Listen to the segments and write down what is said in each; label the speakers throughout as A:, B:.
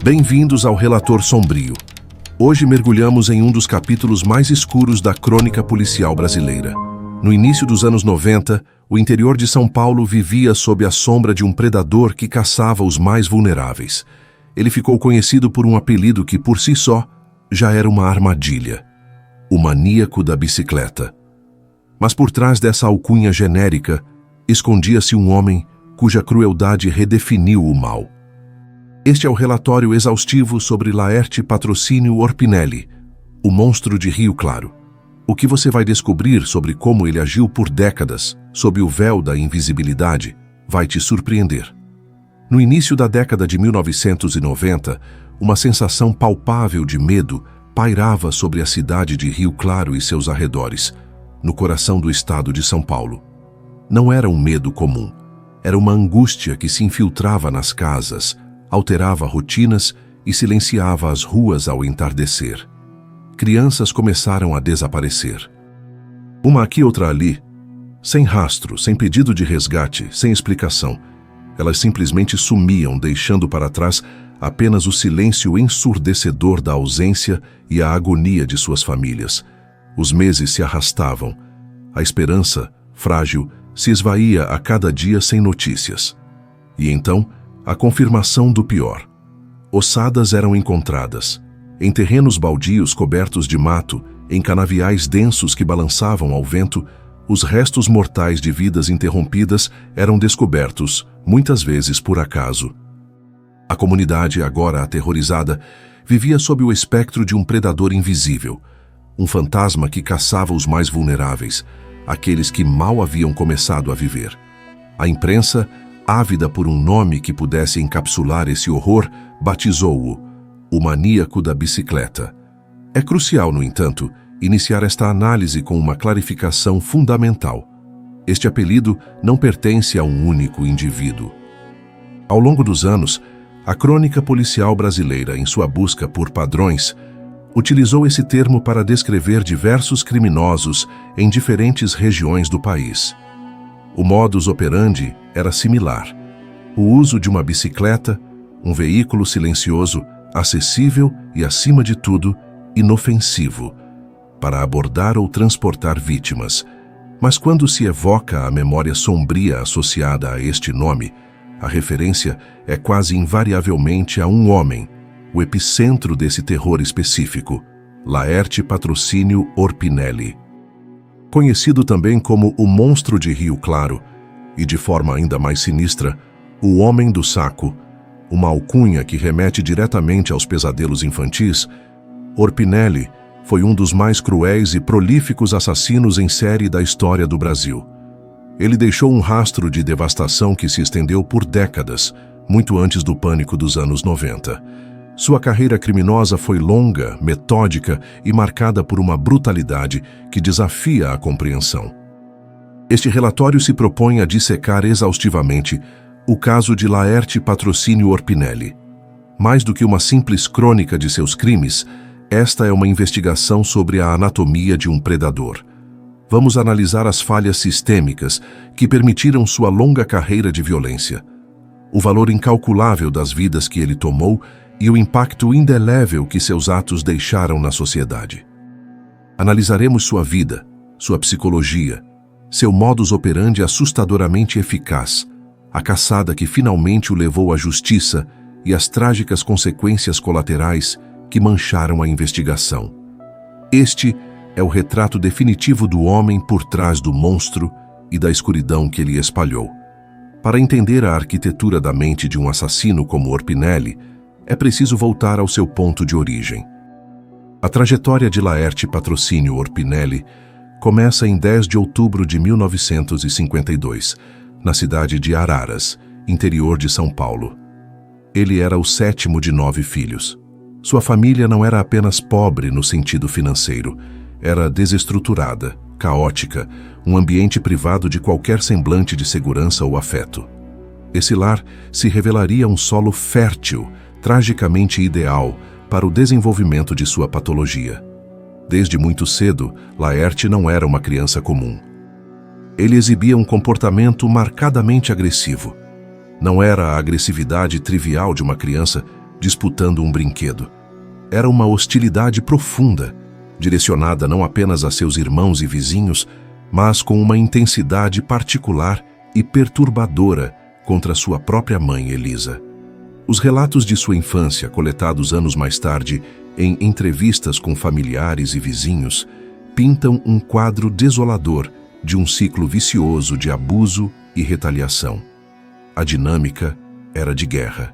A: Bem-vindos ao Relator Sombrio. Hoje mergulhamos em um dos capítulos mais escuros da crônica policial brasileira. No início dos anos 90, o interior de São Paulo vivia sob a sombra de um predador que caçava os mais vulneráveis. Ele ficou conhecido por um apelido que, por si só, já era uma armadilha: o maníaco da bicicleta. Mas por trás dessa alcunha genérica, escondia-se um homem cuja crueldade redefiniu o mal. Este é o relatório exaustivo sobre Laerte Patrocínio Orpinelli, o monstro de Rio Claro. O que você vai descobrir sobre como ele agiu por décadas, sob o véu da invisibilidade, vai te surpreender. No início da década de 1990, uma sensação palpável de medo pairava sobre a cidade de Rio Claro e seus arredores, no coração do estado de São Paulo. Não era um medo comum, era uma angústia que se infiltrava nas casas, alterava rotinas e silenciava as ruas ao entardecer. Crianças começaram a desaparecer. Uma aqui, outra ali, sem rastro, sem pedido de resgate, sem explicação. Elas simplesmente sumiam, deixando para trás apenas o silêncio ensurdecedor da ausência e a agonia de suas famílias. Os meses se arrastavam. A esperança, frágil, se esvaía a cada dia sem notícias. E então, a confirmação do pior. Ossadas eram encontradas, em terrenos baldios cobertos de mato, em canaviais densos que balançavam ao vento, os restos mortais de vidas interrompidas eram descobertos, muitas vezes por acaso. A comunidade, agora aterrorizada, vivia sob o espectro de um predador invisível, um fantasma que caçava os mais vulneráveis, aqueles que mal haviam começado a viver. A imprensa, ávida por um nome que pudesse encapsular esse horror, batizou-o o maníaco da bicicleta. É crucial, no entanto, iniciar esta análise com uma clarificação fundamental. Este apelido não pertence a um único indivíduo. Ao longo dos anos, a crônica policial brasileira, em sua busca por padrões, utilizou esse termo para descrever diversos criminosos em diferentes regiões do país. O modus operandi era similar: o uso de uma bicicleta, um veículo silencioso, acessível e, acima de tudo, inofensivo, para abordar ou transportar vítimas. Mas quando se evoca a memória sombria associada a este nome, a referência é quase invariavelmente a um homem, o epicentro desse terror específico: Laerte Patrocínio Orpinelli. Conhecido também como o Monstro de Rio Claro, e de forma ainda mais sinistra, o Homem do Saco, uma alcunha que remete diretamente aos pesadelos infantis, Orpinelli foi um dos mais cruéis e prolíficos assassinos em série da história do Brasil. Ele deixou um rastro de devastação que se estendeu por décadas, muito antes do pânico dos anos 90. Sua carreira criminosa foi longa, metódica e marcada por uma brutalidade que desafia a compreensão. Este relatório se propõe a dissecar exaustivamente o caso de Laerte Patrocínio Orpinelli. Mais do que uma simples crônica de seus crimes, esta é uma investigação sobre a anatomia de um predador. Vamos analisar as falhas sistêmicas que permitiram sua longa carreira de violência, o valor incalculável das vidas que ele tomou e o impacto indelével que seus atos deixaram na sociedade. Analisaremos sua vida, sua psicologia, seu modus operandi assustadoramente eficaz, a caçada que finalmente o levou à justiça e as trágicas consequências colaterais que mancharam a investigação. Este é o retrato definitivo do homem por trás do monstro e da escuridão que ele espalhou. Para entender a arquitetura da mente de um assassino como Orpinelli, é preciso voltar ao seu ponto de origem. A trajetória de Laerte Patrocínio Orpinelli começa em 10 de outubro de 1952, na cidade de Araras, interior de São Paulo. Ele era o 7º de 9 filhos. Sua família não era apenas pobre no sentido financeiro, era desestruturada, caótica, um ambiente privado de qualquer semblante de segurança ou afeto. Esse lar se revelaria um solo fértil, tragicamente ideal para o desenvolvimento de sua patologia. Desde muito cedo, Laerte não era uma criança comum. Ele exibia um comportamento marcadamente agressivo. Não era a agressividade trivial de uma criança disputando um brinquedo. Era uma hostilidade profunda, direcionada não apenas a seus irmãos e vizinhos, mas com uma intensidade particular e perturbadora contra sua própria mãe, Elisa. Os relatos de sua infância, coletados anos mais tarde em entrevistas com familiares e vizinhos, pintam um quadro desolador de um ciclo vicioso de abuso e retaliação. A dinâmica era de guerra.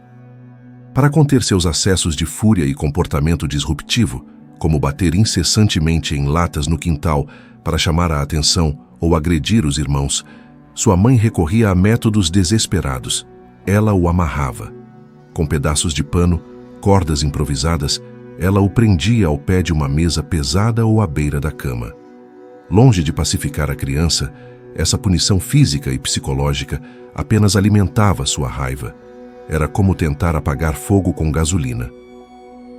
A: Para conter seus acessos de fúria e comportamento disruptivo, como bater incessantemente em latas no quintal para chamar a atenção ou agredir os irmãos, sua mãe recorria a métodos desesperados. Ela o amarrava. Com pedaços de pano, cordas improvisadas, ela o prendia ao pé de uma mesa pesada ou à beira da cama. Longe de pacificar a criança, essa punição física e psicológica apenas alimentava sua raiva. Era como tentar apagar fogo com gasolina.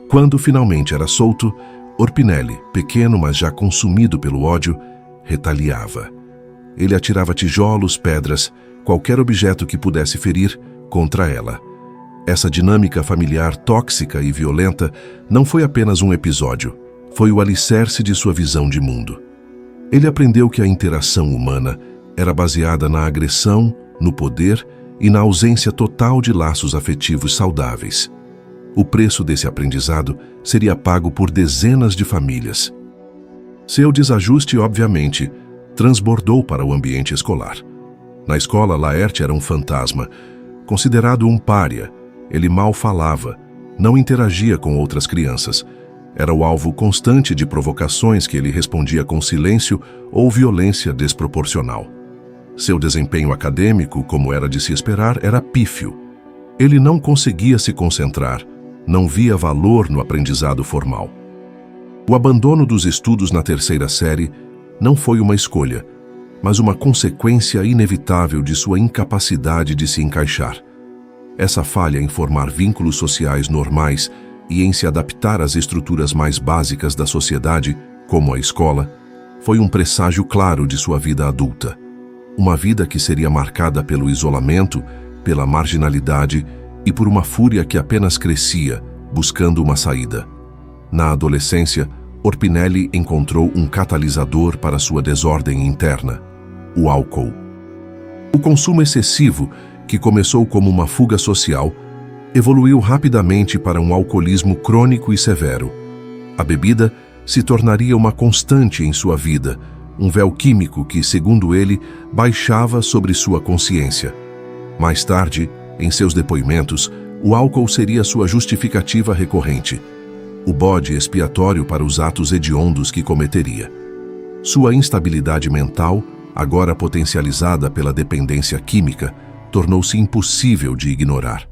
A: Quando finalmente era solto, Orpinelli, pequeno mas já consumido pelo ódio, retaliava. Ele atirava tijolos, pedras, qualquer objeto que pudesse ferir, contra ela. Essa dinâmica familiar tóxica e violenta não foi apenas um episódio, foi o alicerce de sua visão de mundo. Ele aprendeu que a interação humana era baseada na agressão, no poder e na ausência total de laços afetivos saudáveis. O preço desse aprendizado seria pago por dezenas de famílias. Seu desajuste, obviamente, transbordou para o ambiente escolar. Na escola, Laerte era um fantasma, considerado um pária. Ele mal falava, não interagia com outras crianças. Era o alvo constante de provocações que ele respondia com silêncio ou violência desproporcional. Seu desempenho acadêmico, como era de se esperar, era pífio. Ele não conseguia se concentrar, não via valor no aprendizado formal. O abandono dos estudos na terceira série não foi uma escolha, mas uma consequência inevitável de sua incapacidade de se encaixar. Essa falha em formar vínculos sociais normais e em se adaptar às estruturas mais básicas da sociedade, como a escola, foi um presságio claro de sua vida adulta. Uma vida que seria marcada pelo isolamento, pela marginalidade e por uma fúria que apenas crescia, buscando uma saída. Na adolescência, Orpinelli encontrou um catalisador para sua desordem interna: o álcool. O consumo excessivo, que começou como uma fuga social, evoluiu rapidamente para um alcoolismo crônico e severo. A bebida se tornaria uma constante em sua vida, um véu químico que, segundo ele, baixava sobre sua consciência. Mais tarde, em seus depoimentos, o álcool seria sua justificativa recorrente, o bode expiatório para os atos hediondos que cometeria. Sua instabilidade mental, agora potencializada pela dependência química, tornou-se impossível de ignorar.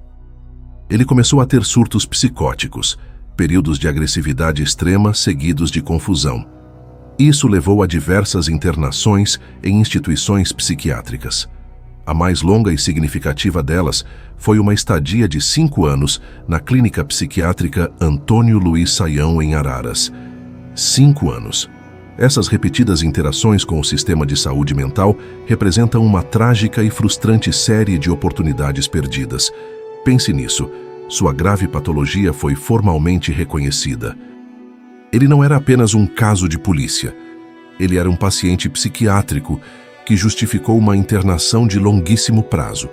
A: Ele começou a ter surtos psicóticos, períodos de agressividade extrema seguidos de confusão. Isso levou a diversas internações em instituições psiquiátricas. A mais longa e significativa delas foi uma estadia de 5 anos na clínica psiquiátrica Antônio Luiz Saião, em Araras. 5 anos. Essas repetidas interações com o sistema de saúde mental representam uma trágica e frustrante série de oportunidades perdidas. Pense nisso. Sua grave patologia foi formalmente reconhecida. Ele não era apenas um caso de polícia. Ele era um paciente psiquiátrico que justificou uma internação de longuíssimo prazo.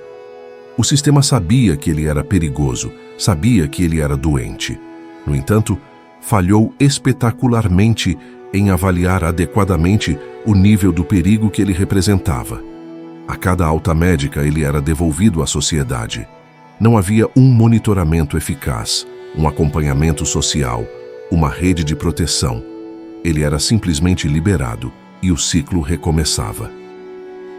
A: O sistema sabia que ele era perigoso, sabia que ele era doente. No entanto, falhou espetacularmente em avaliar adequadamente o nível do perigo que ele representava. A cada alta médica ele era devolvido à sociedade. Não havia um monitoramento eficaz, um acompanhamento social, uma rede de proteção. Ele era simplesmente liberado e o ciclo recomeçava.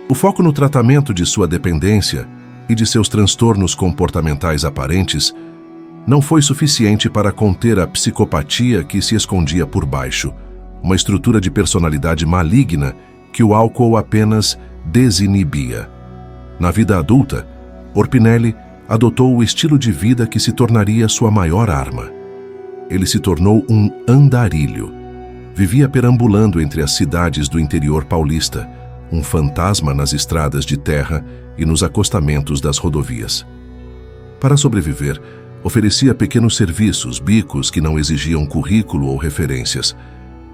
A: O foco no tratamento de sua dependência e de seus transtornos comportamentais aparentes não foi suficiente para conter a psicopatia que se escondia por baixo, uma estrutura de personalidade maligna que o álcool apenas desinibia. Na vida adulta, Orpinelli adotou o estilo de vida que se tornaria sua maior arma. Ele se tornou um andarilho. Vivia perambulando entre as cidades do interior paulista, um fantasma nas estradas de terra e nos acostamentos das rodovias. Para sobreviver, Oferecia pequenos serviços, bicos que não exigiam currículo ou referências.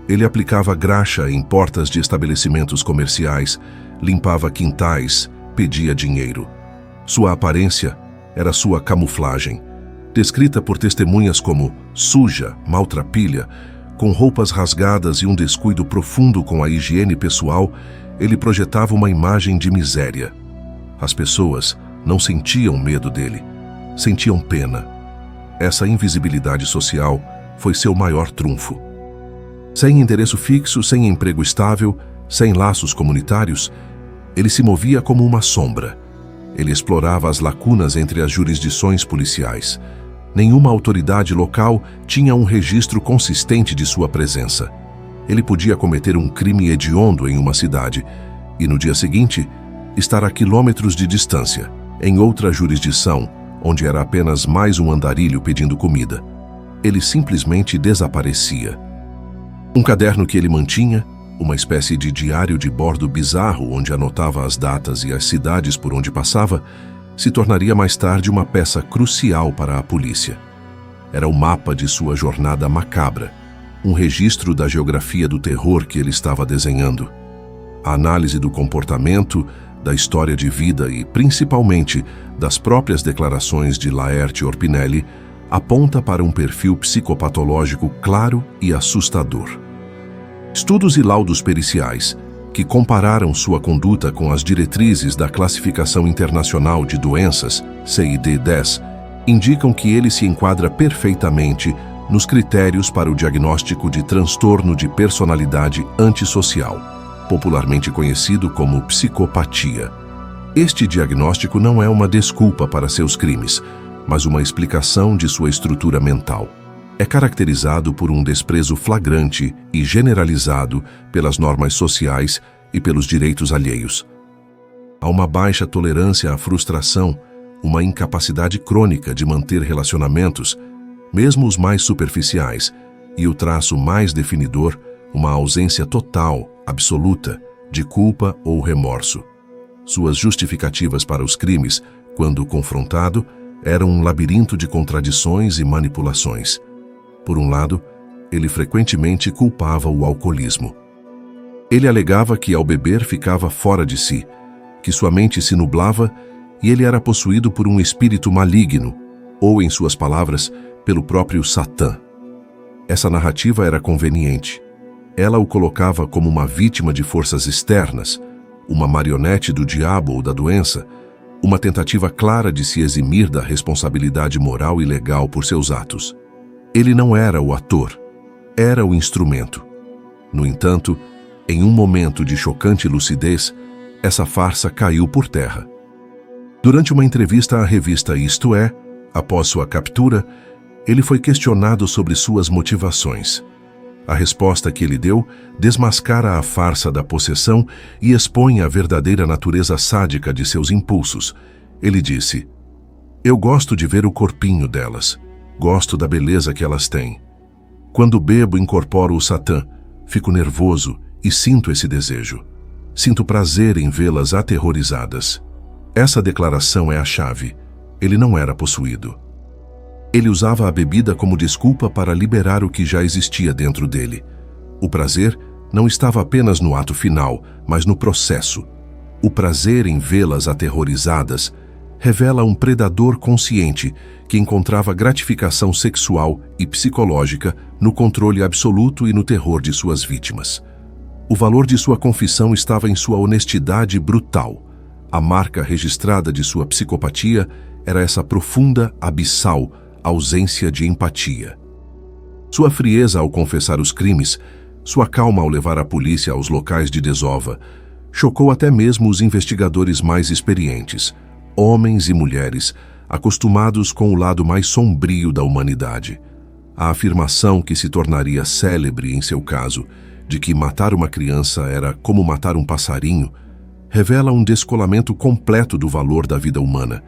A: Ele aplicava graxa em portas de estabelecimentos comerciais, limpava quintais, pedia dinheiro. Sua aparência era sua camuflagem, descrita por testemunhas como suja, maltrapilha, com roupas rasgadas e um descuido profundo com a higiene pessoal. Ele projetava uma imagem de miséria. As pessoas não sentiam medo dele, sentiam pena. Essa invisibilidade social foi seu maior trunfo. Sem endereço fixo, sem emprego estável, sem laços comunitários, ele se movia como uma sombra. Ele explorava as lacunas entre as jurisdições policiais. Nenhuma autoridade local tinha um registro consistente de sua presença. Ele podia cometer um crime hediondo em uma cidade e, no dia seguinte, estar a quilômetros de distância, em outra jurisdição, onde era apenas mais um andarilho pedindo comida. Ele simplesmente desaparecia. Um caderno que ele mantinha, uma espécie de diário de bordo bizarro onde anotava as datas e as cidades por onde passava, se tornaria mais tarde uma peça crucial para a polícia. Era o mapa de sua jornada macabra, um registro da geografia do terror que ele estava desenhando. A análise do comportamento, da história de vida e, principalmente, das próprias declarações de Laerte Orpinelli aponta para um perfil psicopatológico claro e assustador. Estudos e laudos periciais, que compararam sua conduta com as diretrizes da Classificação Internacional de Doenças, CID-10, indicam que ele se enquadra perfeitamente nos critérios para o diagnóstico de transtorno de personalidade antissocial, popularmente conhecido como psicopatia. Este diagnóstico não é uma desculpa para seus crimes, mas uma explicação de sua estrutura mental. É caracterizado por um desprezo flagrante e generalizado pelas normas sociais e pelos direitos alheios. Há uma baixa tolerância à frustração, uma incapacidade crônica de manter relacionamentos, mesmo os mais superficiais, e o traço mais definidor, uma ausência total, absoluta, de culpa ou remorso. Suas justificativas para os crimes, quando confrontado, eram um labirinto de contradições e manipulações. Por um lado, ele frequentemente culpava o alcoolismo. Ele alegava que ao beber ficava fora de si, que sua mente se nublava e ele era possuído por um espírito maligno, ou, em suas palavras, pelo próprio Satã. Essa narrativa era conveniente. Ela o colocava como uma vítima de forças externas, uma marionete do diabo ou da doença, uma tentativa clara de se eximir da responsabilidade moral e legal por seus atos. Ele não era o ator, era o instrumento. No entanto, em um momento de chocante lucidez, essa farsa caiu por terra. Durante uma entrevista à revista Isto É, após sua captura, ele foi questionado sobre suas motivações. A resposta que ele deu desmascara a farsa da possessão e expõe a verdadeira natureza sádica de seus impulsos. Ele disse: "Eu gosto de ver o corpinho delas. Gosto da beleza que elas têm. Quando bebo, incorporo o Satã, fico nervoso e sinto esse desejo. Sinto prazer em vê-las aterrorizadas." Essa declaração é a chave. Ele não era possuído. Ele usava a bebida como desculpa para liberar o que já existia dentro dele. O prazer não estava apenas no ato final, mas no processo. O prazer em vê-las aterrorizadas revela um predador consciente que encontrava gratificação sexual e psicológica no controle absoluto e no terror de suas vítimas. O valor de sua confissão estava em sua honestidade brutal. A marca registrada de sua psicopatia era essa profunda, abissal ausência de empatia. Sua frieza ao confessar os crimes, sua calma ao levar a polícia aos locais de desova, chocou até mesmo os investigadores mais experientes, homens e mulheres, acostumados com o lado mais sombrio da humanidade. A afirmação que se tornaria célebre em seu caso, de que matar uma criança era como matar um passarinho, revela um descolamento completo do valor da vida humana.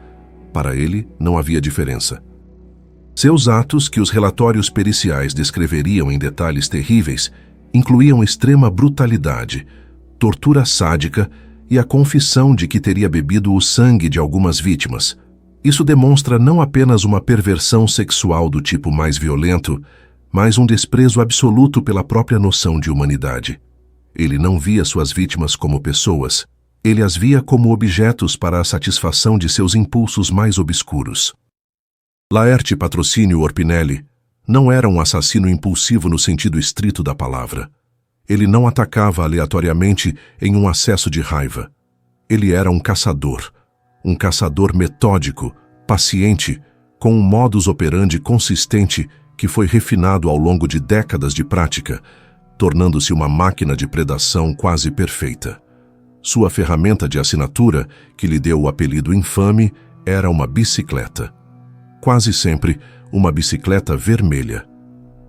A: Para ele, não havia diferença. Seus atos, que os relatórios periciais descreveriam em detalhes terríveis, incluíam extrema brutalidade, tortura sádica e a confissão de que teria bebido o sangue de algumas vítimas. Isso demonstra não apenas uma perversão sexual do tipo mais violento, mas um desprezo absoluto pela própria noção de humanidade. Ele não via suas vítimas como pessoas, ele as via como objetos para a satisfação de seus impulsos mais obscuros. Laerte Patrocínio Orpinelli não era um assassino impulsivo no sentido estrito da palavra. Ele não atacava aleatoriamente em um acesso de raiva. Ele era um caçador metódico, paciente, com um modus operandi consistente que foi refinado ao longo de décadas de prática, tornando-se uma máquina de predação quase perfeita. Sua ferramenta de assinatura, que lhe deu o apelido infame, era uma bicicleta. Quase sempre, uma bicicleta vermelha.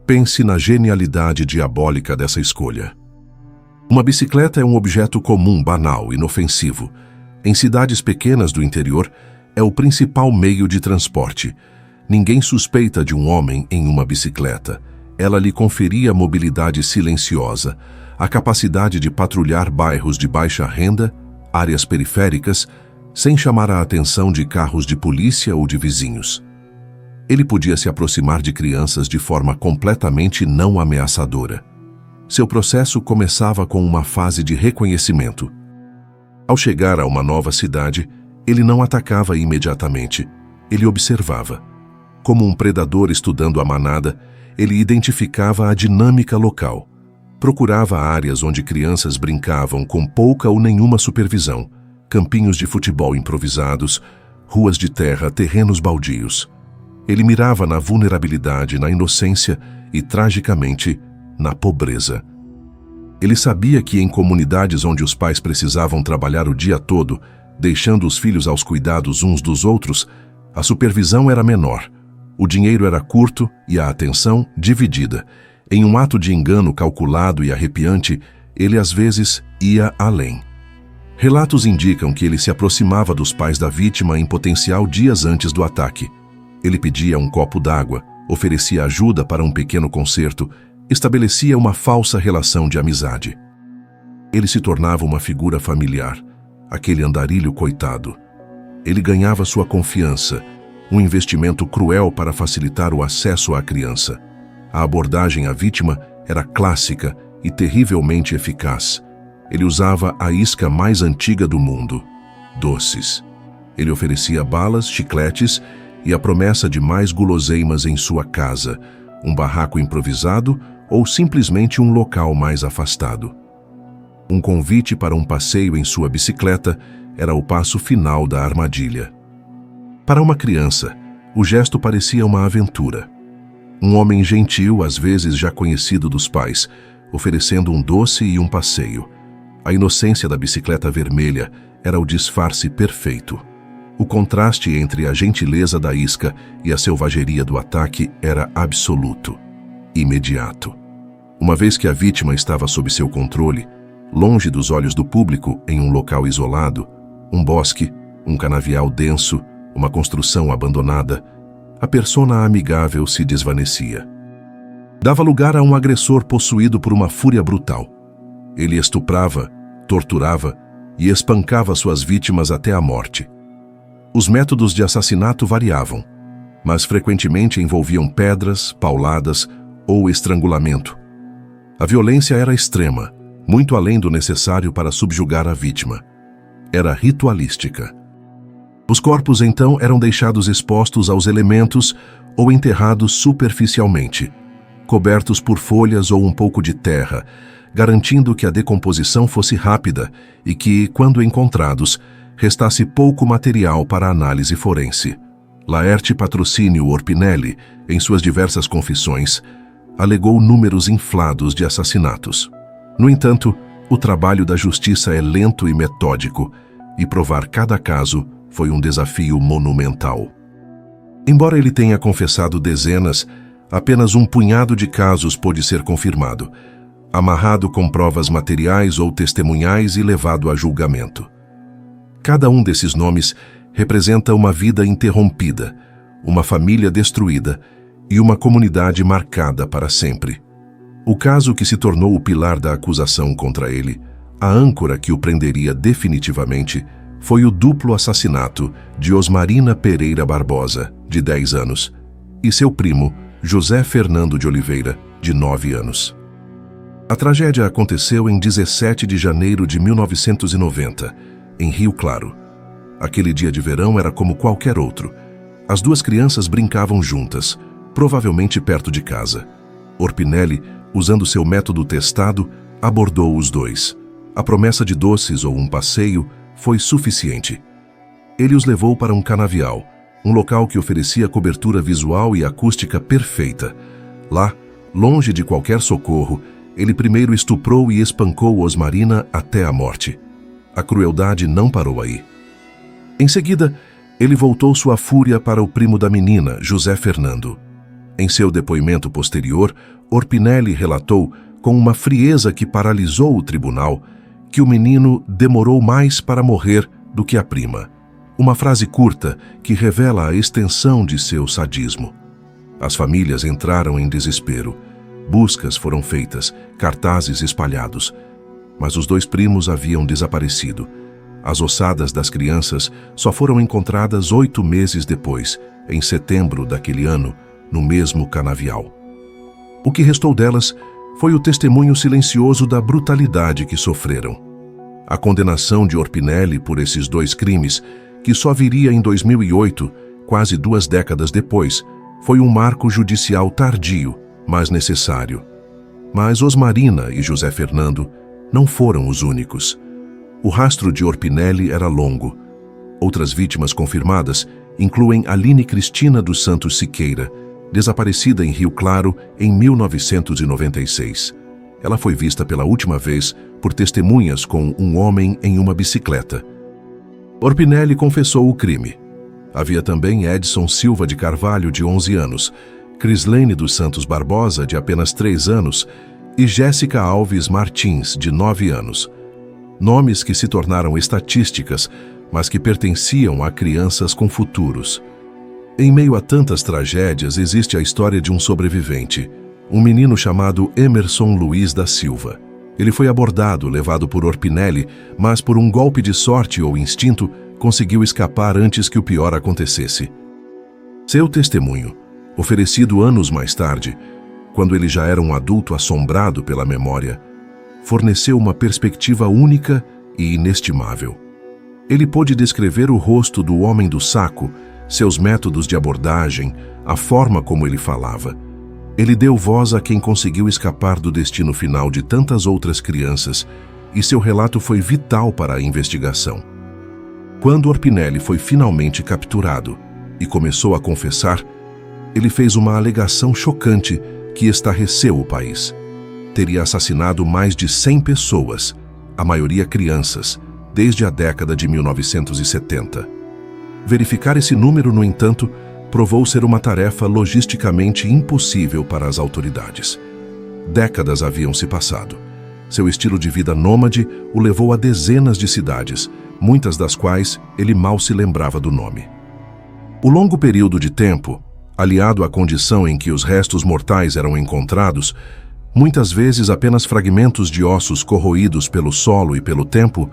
A: Pense na genialidade diabólica dessa escolha. Uma bicicleta é um objeto comum, banal, inofensivo. Em cidades pequenas do interior, é o principal meio de transporte. Ninguém suspeita de um homem em uma bicicleta. Ela lhe conferia mobilidade silenciosa, a capacidade de patrulhar bairros de baixa renda, áreas periféricas, sem chamar a atenção de carros de polícia ou de vizinhos. Ele podia se aproximar de crianças de forma completamente não ameaçadora. Seu processo começava com uma fase de reconhecimento. Ao chegar a uma nova cidade, ele não atacava imediatamente. Ele observava. Como um predador estudando a manada, ele identificava a dinâmica local. Procurava áreas onde crianças brincavam com pouca ou nenhuma supervisão, campinhos de futebol improvisados, ruas de terra, terrenos baldios. Ele mirava na vulnerabilidade, na inocência e, tragicamente, na pobreza. Ele sabia que em comunidades onde os pais precisavam trabalhar o dia todo, deixando os filhos aos cuidados uns dos outros, a supervisão era menor, o dinheiro era curto e a atenção dividida. Em um ato de engano calculado e arrepiante, ele às vezes ia além. Relatos indicam que ele se aproximava dos pais da vítima em potencial dias antes do ataque. Ele pedia um copo d'água, oferecia ajuda para um pequeno concerto, estabelecia uma falsa relação de amizade. Ele se tornava uma figura familiar, aquele andarilho coitado. Ele ganhava sua confiança, um investimento cruel para facilitar o acesso à criança. A abordagem à vítima era clássica e terrivelmente eficaz. Ele usava a isca mais antiga do mundo, doces. Ele oferecia balas, chicletes e a promessa de mais guloseimas em sua casa, um barraco improvisado ou simplesmente um local mais afastado. Um convite para um passeio em sua bicicleta era o passo final da armadilha. Para uma criança, o gesto parecia uma aventura. Um homem gentil, às vezes já conhecido dos pais, oferecendo um doce e um passeio. A inocência da bicicleta vermelha era o disfarce perfeito. O contraste entre a gentileza da isca e a selvageria do ataque era absoluto, imediato. Uma vez que a vítima estava sob seu controle, longe dos olhos do público, em um local isolado, um bosque, um canavial denso, uma construção abandonada, a persona amigável se desvanecia. Dava lugar a um agressor possuído por uma fúria brutal. Ele estuprava, torturava e espancava suas vítimas até a morte. Os métodos de assassinato variavam, mas frequentemente envolviam pedras, pauladas ou estrangulamento. A violência era extrema, muito além do necessário para subjugar a vítima. Era ritualística. Os corpos, então, eram deixados expostos aos elementos ou enterrados superficialmente, cobertos por folhas ou um pouco de terra, garantindo que a decomposição fosse rápida e que, quando encontrados, restasse pouco material para análise forense. Laerte Patrocínio Orpinelli, em suas diversas confissões, alegou números inflados de assassinatos. No entanto, o trabalho da justiça é lento e metódico, e provar cada caso foi um desafio monumental. Embora ele tenha confessado dezenas, apenas um punhado de casos pôde ser confirmado, amarrado com provas materiais ou testemunhais e levado a julgamento. Cada um desses nomes representa uma vida interrompida, uma família destruída e uma comunidade marcada para sempre. O caso que se tornou o pilar da acusação contra ele, a âncora que o prenderia definitivamente, foi o duplo assassinato de Osmarina Pereira Barbosa, de 10 anos, e seu primo, José Fernando de Oliveira, de 9 anos. A tragédia aconteceu em 17 de janeiro de 1990, em Rio Claro. Aquele dia de verão era como qualquer outro. As duas crianças brincavam juntas, provavelmente perto de casa. Orpinelli, usando seu método testado, abordou os dois. A promessa de doces ou um passeio foi suficiente. Ele os levou para um canavial, um local que oferecia cobertura visual e acústica perfeita. Lá, longe de qualquer socorro, ele primeiro estuprou e espancou Osmarina até a morte. A crueldade não parou aí. Em seguida, ele voltou sua fúria para o primo da menina, José Fernando. Em seu depoimento posterior, Orpinelli relatou, com uma frieza que paralisou o tribunal, que o menino demorou mais para morrer do que a prima. Uma frase curta que revela a extensão de seu sadismo. As famílias entraram em desespero. Buscas foram feitas, cartazes espalhados. Mas os dois primos haviam desaparecido. As ossadas das crianças só foram encontradas 8 meses depois, em setembro daquele ano, no mesmo canavial. O que restou delas foi o testemunho silencioso da brutalidade que sofreram. A condenação de Orpinelli por esses 2 crimes, que só viria em 2008, quase 2 décadas depois, foi um marco judicial tardio, mas necessário. Mas Osmarina e José Fernando não foram os únicos. O rastro de Orpinelli era longo. Outras vítimas confirmadas incluem Aline Cristina dos Santos Siqueira, desaparecida em Rio Claro em 1996. Ela foi vista pela última vez por testemunhas com um homem em uma bicicleta. Orpinelli confessou o crime. Havia também Edson Silva de Carvalho, de 11 anos, Crislene dos Santos Barbosa, de apenas 3 anos, e Jéssica Alves Martins, de 9 anos. Nomes que se tornaram estatísticas, mas que pertenciam a crianças com futuros. Em meio a tantas tragédias, existe a história de um sobrevivente, um menino chamado Emerson Luiz da Silva. Ele foi abordado, levado por Orpinelli, mas por um golpe de sorte ou instinto, conseguiu escapar antes que o pior acontecesse. Seu testemunho, oferecido anos mais tarde, quando ele já era um adulto assombrado pela memória, forneceu uma perspectiva única e inestimável. Ele pôde descrever o rosto do homem do saco, seus métodos de abordagem, a forma como ele falava. Ele deu voz a quem conseguiu escapar do destino final de tantas outras crianças, e seu relato foi vital para a investigação. Quando Orpinelli foi finalmente capturado e começou a confessar, ele fez uma alegação chocante que estarreceu o país. Teria assassinado mais de 100 pessoas, a maioria crianças, desde a década de 1970. Verificar esse número, no entanto, provou ser uma tarefa logisticamente impossível para as autoridades. Décadas haviam se passado. Seu estilo de vida nômade o levou a dezenas de cidades, muitas das quais ele mal se lembrava do nome. O longo período de tempo, aliado à condição em que os restos mortais eram encontrados, muitas vezes apenas fragmentos de ossos corroídos pelo solo e pelo tempo,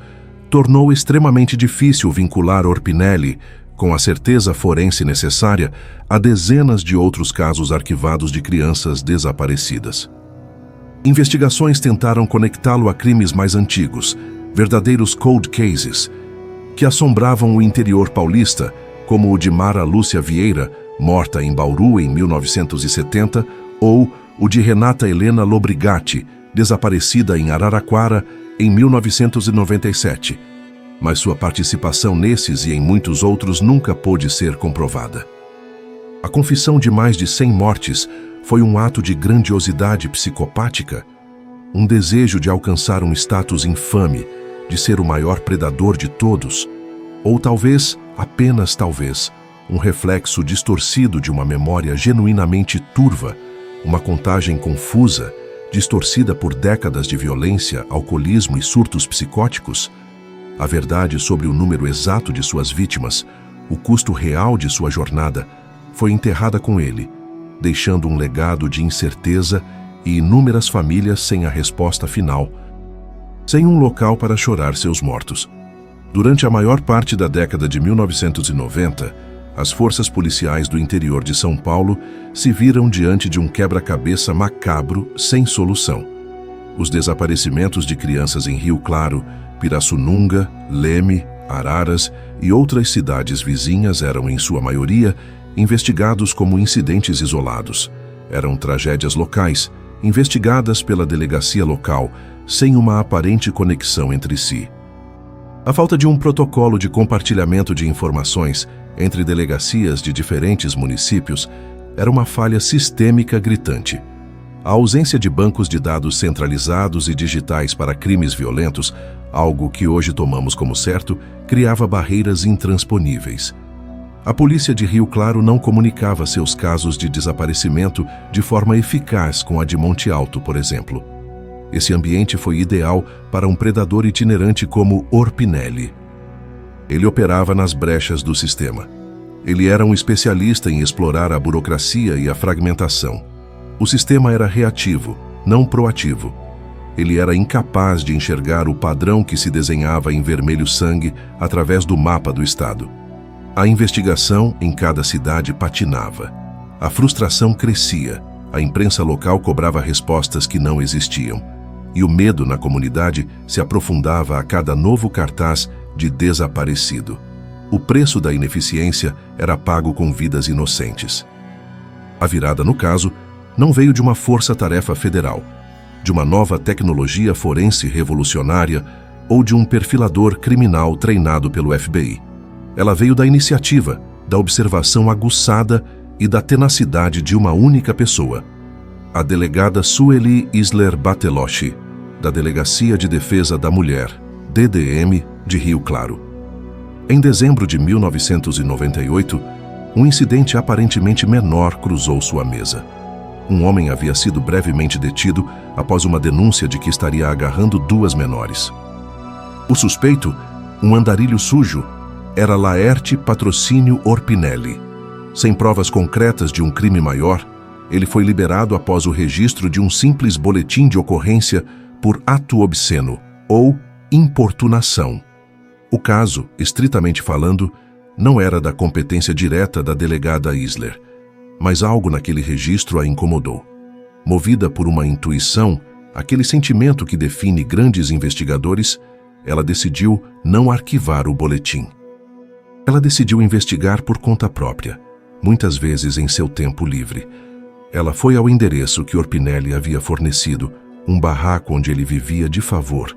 A: tornou extremamente difícil vincular Orpinelli, com a certeza forense necessária, a dezenas de outros casos arquivados de crianças desaparecidas. Investigações tentaram conectá-lo a crimes mais antigos, verdadeiros cold cases, que assombravam o interior paulista, como o de Mara Lúcia Vieira, morta em Bauru em 1970, ou o de Renata Helena Lobrigatti, desaparecida em Araraquara em 1997. Mas sua participação nesses e em muitos outros nunca pôde ser comprovada. A confissão de mais de 100 mortes foi um ato de grandiosidade psicopática, um desejo de alcançar um status infame, de ser o maior predador de todos, ou talvez, apenas talvez, um reflexo distorcido de uma memória genuinamente turva, uma contagem confusa, distorcida por décadas de violência, alcoolismo e surtos psicóticos. A verdade sobre o número exato de suas vítimas, o custo real de sua jornada, foi enterrada com ele, deixando um legado de incerteza e inúmeras famílias sem a resposta final, sem um local para chorar seus mortos. Durante a maior parte da década de 1990, as forças policiais do interior de São Paulo se viram diante de um quebra-cabeça macabro sem solução. Os desaparecimentos de crianças em Rio Claro, Pirassununga, Leme, Araras e outras cidades vizinhas eram, em sua maioria, investigados como incidentes isolados. Eram tragédias locais, investigadas pela delegacia local, sem uma aparente conexão entre si. A falta de um protocolo de compartilhamento de informações entre delegacias de diferentes municípios era uma falha sistêmica gritante. A ausência de bancos de dados centralizados e digitais para crimes violentos, algo que hoje tomamos como certo, criava barreiras intransponíveis. A polícia de Rio Claro não comunicava seus casos de desaparecimento de forma eficaz com a de Monte Alto, por exemplo. Esse ambiente foi ideal para um predador itinerante como Orpinelli. Ele operava nas brechas do sistema. Ele era um especialista em explorar a burocracia e a fragmentação. O sistema era reativo, não proativo. Ele era incapaz de enxergar o padrão que se desenhava em vermelho sangue através do mapa do estado. A investigação em cada cidade patinava. A frustração crescia, a imprensa local cobrava respostas que não existiam. E o medo na comunidade se aprofundava a cada novo cartaz de desaparecido. O preço da ineficiência era pago com vidas inocentes. A virada, no caso, não veio de uma força-tarefa federal, de uma nova tecnologia forense revolucionária ou de um perfilador criminal treinado pelo FBI. Ela veio da iniciativa, da observação aguçada e da tenacidade de uma única pessoa, a delegada Sueli Isler Batelocci, da Delegacia de Defesa da Mulher, DDM, de Rio Claro. Em dezembro de 1998, um incidente aparentemente menor cruzou sua mesa. Um homem havia sido brevemente detido após uma denúncia de que estaria agarrando duas menores. O suspeito, um andarilho sujo, era Laerte Patrocínio Orpinelli. Sem provas concretas de um crime maior, ele foi liberado após o registro de um simples boletim de ocorrência por ato obsceno ou importunação. O caso, estritamente falando, não era da competência direta da delegada Isler, mas algo naquele registro a incomodou. Movida por uma intuição, aquele sentimento que define grandes investigadores, ela decidiu não arquivar o boletim. Ela decidiu investigar por conta própria, muitas vezes em seu tempo livre. Ela foi ao endereço que Orpinelli havia fornecido, um barraco onde ele vivia de favor,